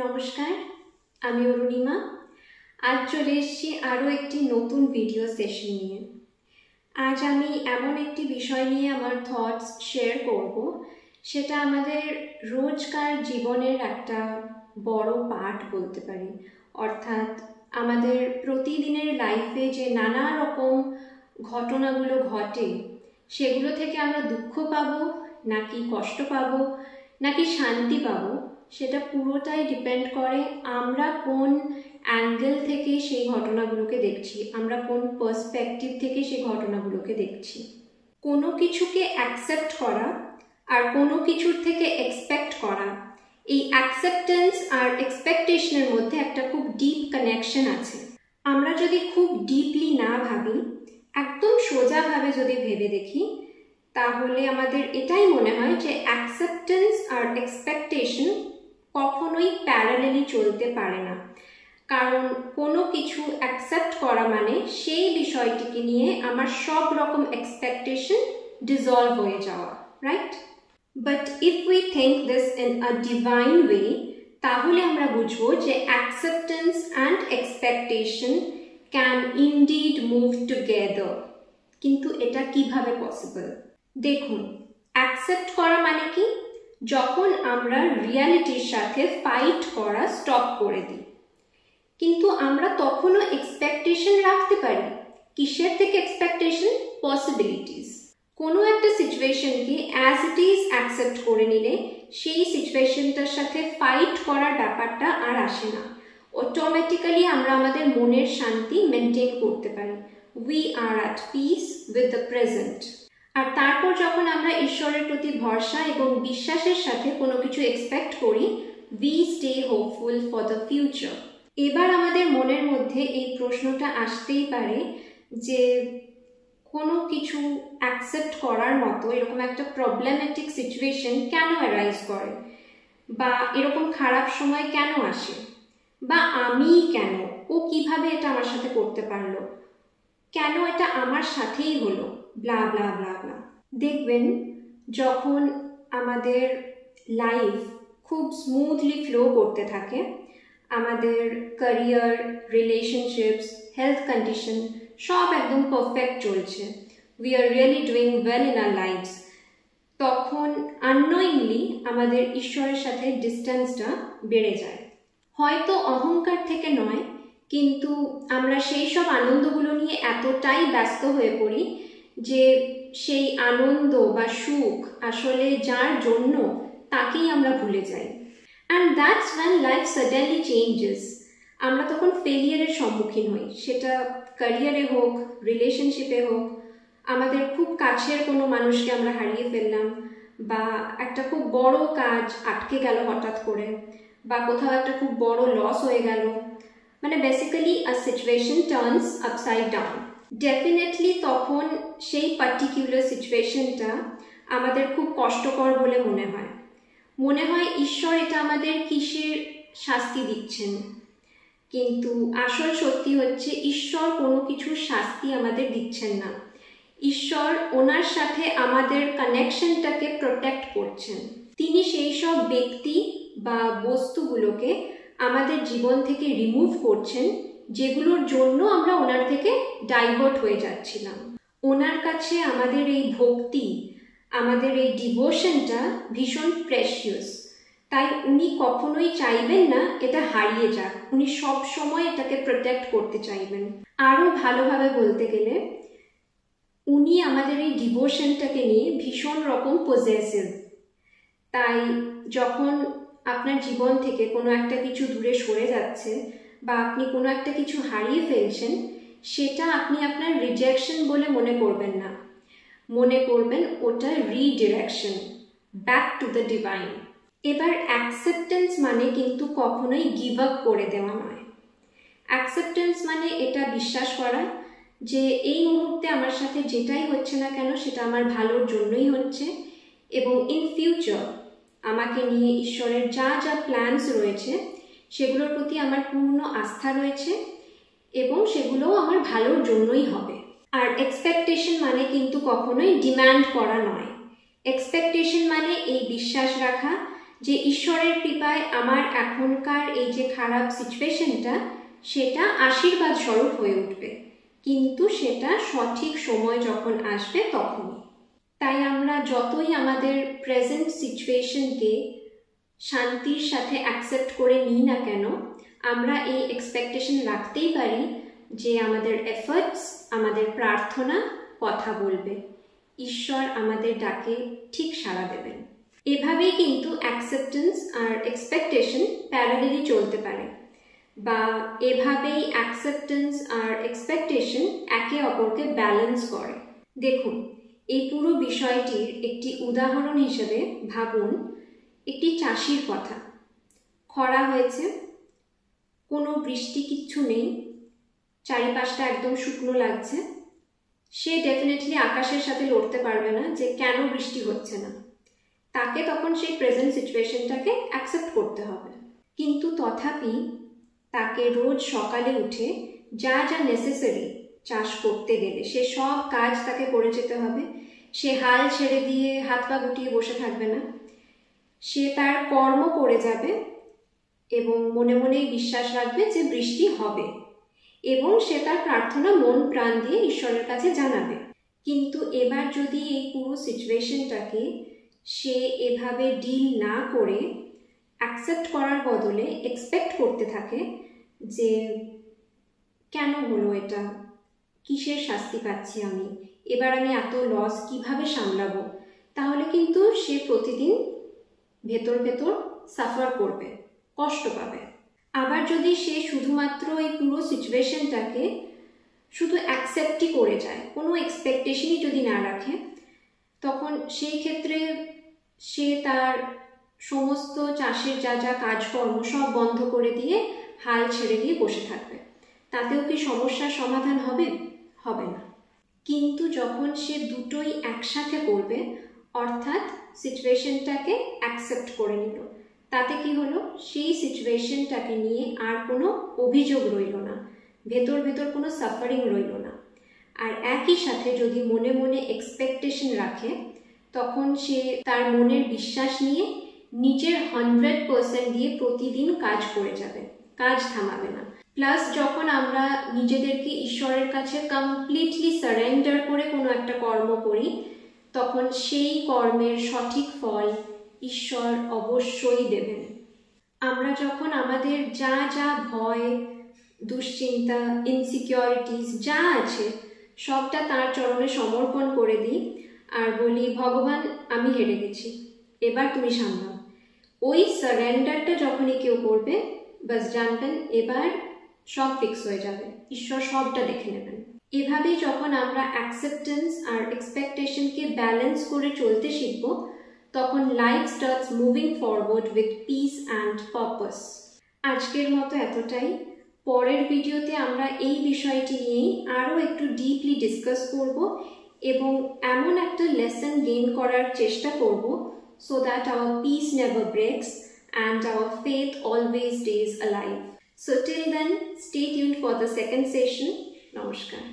নমস্কার, আমি অরুণিমা। আজ চলে এসেছি আরও একটি নতুন ভিডিও সেশন নিয়ে। আজ আমি এমন একটি বিষয় নিয়ে আমার থটস শেয়ার করব, সেটা আমাদের রোজকার জীবনের একটা বড় পার্ট বলতে পারি। অর্থাৎ আমাদের প্রতিদিনের লাইফে যে নানা রকম ঘটনাগুলো ঘটে, সেগুলো থেকে আমরা দুঃখ পাবো নাকি কষ্ট পাবো নাকি শান্তি পাবো, সেটা পুরোটাই ডিপেন্ড করে আমরা কোন অ্যাঙ্গেল থেকে সেই ঘটনাগুলোকে দেখছি, আমরা কোন পার্সপেক্টিভ থেকে সেই ঘটনাগুলোকে দেখছি। কোনো কিছুকে অ্যাকসেপ্ট করা আর কোনো কিছুর থেকে এক্সপেক্ট করা, এই অ্যাকসেপ্টেন্স আর এক্সপেকটেশনের মধ্যে একটা খুব ডিপ কানেকশন আছে। আমরা যদি খুব ডিপলি না ভাবি, একদম সোজাভাবে যদি ভেবে দেখি, তাহলে আমাদের এটাই মনে হয় যে অ্যাকসেপ্টেন্স আর এক্সপেকটেশন কখনোই প্যারালেলি চলতে পারে না। কারণ কোনো কিছু অ্যাকসেপ্ট করা মানে সেই বিষয়টিকে নিয়ে আমার সব রকম এক্সপেকটেশন ডিসলভ হয়ে যাওয়া, right? But if we think this in a divine way, তাহলে আমরা বুঝবো যে acceptance and expectation can indeed move together. কিন্তু এটা কিভাবে পসিবল? দেখুন, অ্যাকসেপ্ট করা মানে কি? যখন আমরা রিয়ালিটির সাথে ফাইট করা স্টপ করে দিই। কিন্তু আমরা তখনও এক্সপেকটেশন রাখতে পারি। কিসের থেকে এক্সপেকটেশন? পসিবিলিটিস। কোনো একটা সিচুয়েশনকে অ্যাজ ইট ইজ অ্যাকসেপ্ট করে নিলে সেই সিচুয়েশনটার সাথে ফাইট করার ব্যাপারটা আর আসে না। অটোমেটিক্যালি আমরা আমাদের মনের শান্তি মেনটেন করতে পারি। We are at peace with the present. আর তারপর যখন আমরা ঈশ্বরের প্রতি ভরসা এবং বিশ্বাসের সাথে কোনো কিছু এক্সপেক্ট করি, we stay hopeful for the future. এবার আমাদের মনের মধ্যে এই প্রশ্নটা আসতেই পারে যে কোনো কিছু অ্যাকসেপ্ট করার মতো এরকম একটা প্রবলেম্যাটিক সিচুয়েশন কেন অ্যারাইজ করে, বা এরকম খারাপ সময় কেন আসে, বা আমি কেন, ও কিভাবে এটা আমার সাথে করতে পারলো, কেন এটা আমার সাথেই হলো, ব্লা ব্লা ব্লা ব্লা। দেখবেন, যখন আমাদের লাইফ খুব স্মুথলি ফ্লো করতে থাকে, আমাদের ক্যারিয়ার, রিলেশনশিপস, হেলথ কন্ডিশন সব একদম পারফেক্ট চলছে, we are really doing well in our lifes, তখন আননোয়িংলি আমাদের ঈশ্বরের সাথে ডিস্টেন্সটা বেড়ে যায়। হয়তো অহংকার থেকে নয়, কিন্তু আমরা সেই সব আনন্দগুলো নিয়ে এতটাই ব্যস্ত হয়ে পড়ি যে সেই আনন্দ বা সুখ আসলে যার জন্য, তাকেই আমরা ভুলে যাই। And that's when life suddenly changes. আমরা তখন ফেলিয়ারের সম্মুখীন হই, সেটা ক্যারিয়ারে হোক, রিলেশনশিপে হোক, আমাদের খুব কাছের কোনো মানুষকে আমরা হারিয়ে ফেললাম, বা একটা খুব বড় কাজ আটকে গেল হঠাৎ করে, বা কোথাও একটা খুব বড় লস হয়ে গেল। মানে বেসিক্যালি আ situation turns upside down. Definitely তখন সেই পার্টিকুলার সিচুয়েশনটা আমাদের খুব কষ্টকর বলে মনে হয়। মনে হয় ঈশ্বর এটা আমাদের কিসের শাস্তি দিচ্ছেন। কিন্তু আসল সত্যি হচ্ছে ঈশ্বর কোনো কিছুর শাস্তি আমাদের দিচ্ছেন না। ঈশ্বর ওনার সাথে আমাদের কানেকশনটাকে প্রোটেক্ট করছেন। তিনি সেই সব ব্যক্তি বা বস্তুগুলোকে আমাদের জীবন থেকে রিমুভ করছেন, যেগুলোর জন্য আমরা ওনার থেকে ডাইভার্ট হয়ে যাচ্ছিলাম। ওনার কাছে আমাদের এই ভক্তি, আমাদের এই ডিভোশনটা ভীষণ প্রেশিয়াস। তাই উনি কখনোই চাইবেন না এটা হারিয়ে যাক, উনি সব সময় এটাকে প্রোটেক্ট করতে চাইবেন। আরও ভালোভাবে বলতে গেলে, উনি আমাদের এই ডিভোশনটাকে নিয়ে ভীষণ রকম পজেসিভ। তাই যখন আপনার জীবন থেকে কোনো একটা কিছু দূরে সরে যাচ্ছে, বা আপনি কোনো একটা কিছু হারিয়ে ফেলছেন, সেটা আপনি আপনার রিজেকশন বলে মনে করবেন না, মনে করবেন ওটা redirection back to the divine. এবার অ্যাকসেপ্টেন্স মানে কিন্তু কখনোই গিভ আপ করে দেওয়া নয়। অ্যাকসেপ্টেন্স মানে এটা বিশ্বাস করা যে এই মুহূর্তে আমার সাথে যেটাই হচ্ছে না কেন, সেটা আমার ভালোর জন্যই হচ্ছে, এবং ইন ফিউচার আমাকে নিয়ে ঈশ্বরের যা যা প্ল্যানস রয়েছে সেগুলোর প্রতি আমার পূর্ণ আস্থা রয়েছে, এবং সেগুলোও আমার ভালোর জন্যই হবে। আর এক্সপেকটেশন মানে কিন্তু কখনোই ডিম্যান্ড করা নয়। এক্সপেকটেশন মানে এই বিশ্বাস রাখা যে ঈশ্বরের কৃপায় আমার এখনকার এই যে খারাপ সিচুয়েশনটা সেটা আশীর্বাদ স্বরূপ হয়ে উঠবে, কিন্তু সেটা সঠিক সময় যখন আসবে তখনই। তাই আমরা যতই আমাদের প্রেজেন্ট সিচুয়েশনকে শান্তির সাথে অ্যাকসেপ্ট করে নিই না কেন, আমরা এই এক্সপেকটেশন রাখতেই পারি যে আমাদের এফর্টস, আমাদের প্রার্থনা কথা বলবে, ঈশ্বর আমাদের ডাকে ঠিক সাড়া দেবেন। এভাবেই কিন্তু অ্যাকসেপ্টেন্স আর এক্সপেকটেশন প্যারালালি চলতে পারে, বা এভাবেই অ্যাকসেপ্টেন্স আর এক্সপেকটেশন একে অপরকে ব্যালেন্স করে। দেখুন, এই পুরো বিষয়টির একটি উদাহরণ হিসেবে ভাবুন একটি চাষির কথা। খরা হয়েছে, কোনো বৃষ্টি কিচ্ছু নেই, চারিপাশটা একদম শুকনো লাগছে। সে ডেফিনেটলি আকাশের সাথে লড়তে পারবে না যে কেন বৃষ্টি হচ্ছে না। তাকে তখন সেই প্রেজেন্ট সিচুয়েশনটাকে অ্যাকসেপ্ট করতে হবে। কিন্তু তথাপি তাকে রোজ সকালে উঠে যা যা নেসেসারি চাষ করতে গেলে সে সব কাজ তাকে করে যেতে হবে। সে হাল ছেড়ে দিয়ে হাত পা গুটিয়ে বসে থাকবে না, সে তার কর্ম করে যাবে এবং মনে মনেই বিশ্বাস রাখবে যে বৃষ্টি হবে, এবং সে তার প্রার্থনা মন প্রাণ দিয়ে ঈশ্বরের কাছে জানাবে। কিন্তু এবার যদি এই পুরো সিচুয়েশনটাকে সে এভাবে ডিল না করে অ্যাকসেপ্ট করার বদলে এক্সপেক্ট করতে থাকে যে কেন হলো এটা, কিসের শাস্তি পাচ্ছি আমি, এবার আমি এত লস কিভাবে সামলাবো, তাহলে কিন্তু সে প্রতিদিন ভেতর ভেতর সাফার করবে, কষ্ট পাবে। আবার যদি সে শুধুমাত্র এই পুরো সিচুয়েশনটাকে শুধু অ্যাকসেপ্টই করে যায়, কোনো এক্সপেকটেশনই যদি না রাখে, তখন সেই ক্ষেত্রে সে তার সমস্ত চাষের যা যা কাজকর্ম সব বন্ধ করে দিয়ে হাল ছেড়ে দিয়ে বসে থাকবে। তাতেও কি সমস্যার সমাধান হবে? হবে না। কিন্তু যখন সে দুটোই একসাথে করবে, অর্থাৎ সিচুয়েশনটাকে অ্যাকসেপ্ট করে নিল, তাতে কি হলো, সেই সিচুয়েশনটাকে নিয়ে আর কোনো অভিযোগ রইল না, ভেতর ভেতর কোনো সাফারিং রইল না। আর একই সাথে যদি মনে মনে এক্সপেকটেশন রাখে, তখন সে তার মনের বিশ্বাস নিয়ে নিজের 100% দিয়ে প্রতিদিন কাজ করে যাবে, কাজ থামাবে না। প্লাস যখন আমরা নিজেদেরকে ঈশ্বরের কাছে কমপ্লিটলি সারেন্ডার করে কোনো একটা কর্ম করি, তখন সেই কর্মের সঠিক ফল ঈশ্বর অবশ্যই দেবেন। আমরা যখন আমাদের যা যা ভয়, দুশ্চিন্তা, ইনসিকিউরিটিস যা আছে সবটা তার চরণে সমর্পণ করে দিই আর বলি, ভগবান আমি হেরে গেছি, এবার তুমি সামলাও। ওই সারেন্ডারটা যখনই কেউ করবে, বাস জানবেন এবার সব ফিক্স হয়ে যাবে, ঈশ্বর সবটা দেখে নেবেন। এভাবেই যখন আমরা অ্যাকসেপ্টেন্স আর এক্সপেকটেশনকে ব্যালেন্স করে চলতে শিখব, তখন life starts moving forward with piece and purpose. আজকের মতো এতটাই। পরের ভিডিওতে আমরা এই বিষয়টি নিয়েই আরও একটু ডিপলি ডিসকাস করব এবং এমন একটা লেসন গেইন করার চেষ্টা করব so that our peace never breaks and our faith always stays alive. So till then, stay tuned for the second session. Namaskar.